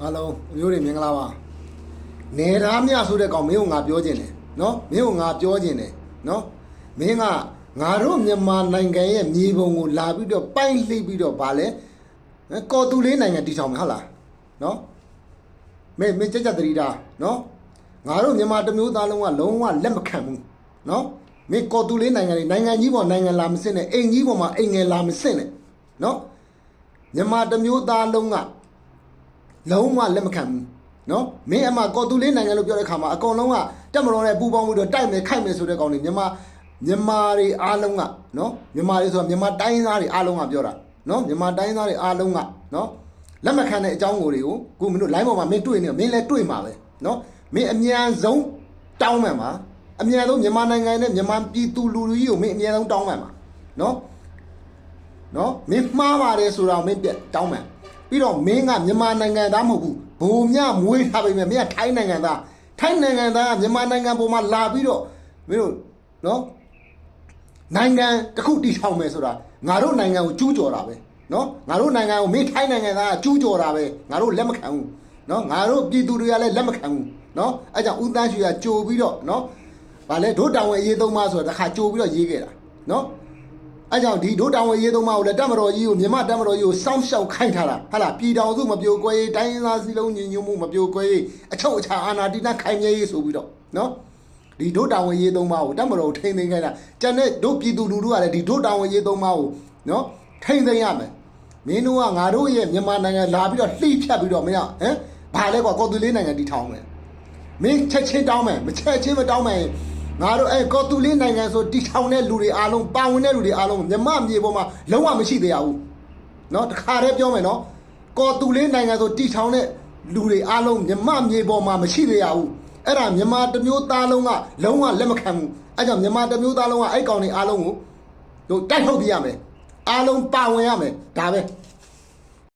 အားလုံးမျိုးတွေမင်္ဂလာပါနေသားမြဆိုတဲ့ကောင်မင်းကိုငါပြောခြင်းတယ်နော်မင်းကိုငါပြောခြင်းတယ်နော်မင်းကငါတို့မြန်မာနိုင်ငံရဲ့မြေပုံကိုလာပြီးတော့ပိုင်လှိပ်ပြီးတော့ဗာလဲကော်တူလေးနိုင်ငံတည်ထောင်မယ်ဟုတ်လားနော်မင်းကြက်တရီတာနော်ငါတို့မြန်မာတမျိုးသားလုံးကလုံးဝလက်မခံဘူးနော်မင်းကော်တူလေးနိုင်ငံကြီးပေါ်နိုင်ငံလာမစစ်နဲ့အိမ်ကြီးပေါ်မှာအိမ်ငယ်လာမစစ်နဲ့နော်မြန်မာတမျိုးသားလုံးကလုံးဝလက်မခံဘူးနော်မင်းအမကော်တူလေးနိုင်ငံလို့ပြောတဲ့ခါမှာအကောင်လုံးကတက်မတော်နဲ့ပူပေါင်းပြီးတော့တိုက်မယ်ခိုက်မယ်ဆိုတဲ့ကောင်တွေမြန်မာတွေအားလုံးကနော်မြန်မာတွေဆိုတာမြန်မာတိုင်းသားတွေအားလုံးကပြောတာနော်မြန်မာတိုင်းသားတွေအားလုံးကနော်လက်မခံတဲ့အကြောင်းတွေကိုခုမင်းတို့ line ပေါ်မှာမင်းတွေ့နေမင်းလည်းတွေ့မှာပဲနော်မင်းအမြန်ဆုံးတောင်းမှန်ပါအမြန်ဆုံးမြန်မာနိုင်ငံနဲ့မြန်မာပြည်သူလူထုကြီးကိုမင်းအမြန်ဆုံးတောင်းမှန်ပါနော်မင်းမှားပါတယ်ဆိုတော့မင်းပြတ်တောင်းမှန်ပြီးတော့မင်းကမြန်မာနိုင်ငံသားမဟုတ်ဘူးဘုံမြမွေးထားပြီမင်းကထိုင်းနိုင်ငံသားကမြန်မာနိုင်ငံပေါ်မှာလာပြီးတော့မင်းတို့နော်နိုင်ငံတစ်ခုတည်ထောင်မယ်ဆိုတာငါတို့နိုင်ငံကိုကျူးကျော်တာပဲနော်ငါတို့နိုင်ငံကိုမင်းထိုင်းနိုင်ငံသားကကျူးကျော်တာပဲငါတို့လက်မခံဘူးနော်ငါတို့ပြည်သူတွေကလည်းလက်မခံဘူးနော်အဲကြောင့်ဦးသန်းရွှေကကြိုပြီးတော့နော်ဗာလဲဒို့တောင်ဝင်အရေးသုံးပါဆိုတာတစ်ခါကြိုပြီးတော့ရေးခဲ့တာနော်အဲကြောင့်ဒီဒို့တောင်ဝင်ရေးသုံးပါကိုလည်းတက်မတော်ကြီးကိုမြန်မာတက်မတော်ကြီးကိုစောင့်ရှောက်ခိုင်းထားတာဟာလားပြည်တော်စုမပြိုကွဲရေးတိုင်းရင်းသားစည်းလုံးညီညွတ်မှုမပြိုကွဲရေးအချုပ်အခြာအာဏာတည်တံ့ခိုင်မြဲရေးဆိုပြီးတော့နော်ဒီဒို့တောင်ဝင်ရေးသုံးပါကိုတက်မတော်ကိုထိန်းသိမ်းခိုင်းတာကျန်တဲ့ဒို့ပြည်သူလူထုကလည်းဒီဒို့တောင်ဝင်ရေးသုံးပါကိုနော်ထိန်းသိမ်းရမယ်မင်းတို့ကငါတို့ရဲ့မြန်မာနိုင်ငံလာပြီးတော့လှိဖြတ်ပြီးတော့မင်းကဘာလဲကွာကော်တူလေးနိုင်ငံတည်ထောင်မယ်မင်းချက်ချင်းတောင်းမယ်မချက်ချင်းမတောင်းမယ်ငါတို့ကော်တူလေးနိုင်ငံဆိုတည်ထောင်တဲ့လူတွေအားလုံးပါဝင်တဲ့လူတွေအားလုံးမြမမြေပေါ်မှာလုံးဝမရှိသေးရဘူးเนาะတခါတည်းပြောမယ်เนาะကော်တူလေးနိုင်ငံဆိုတည်ထောင်တဲ့လူတွေအားလုံးမြမမြေပေါ်မှာမရှိသေးရဘူးအဲ့ဒါမြန်မာတမျိုးသားလုံးကလုံးဝလက်မခံဘူးအဲ့ကြောင့်မြန်မာတမျိုးသားလုံးကအဲ့ကောင်တွေအားလုံးကိုတို့တိုက်ထုတ်ပြရမယ်အားလုံးပါဝင်ရမယ်ဒါပဲ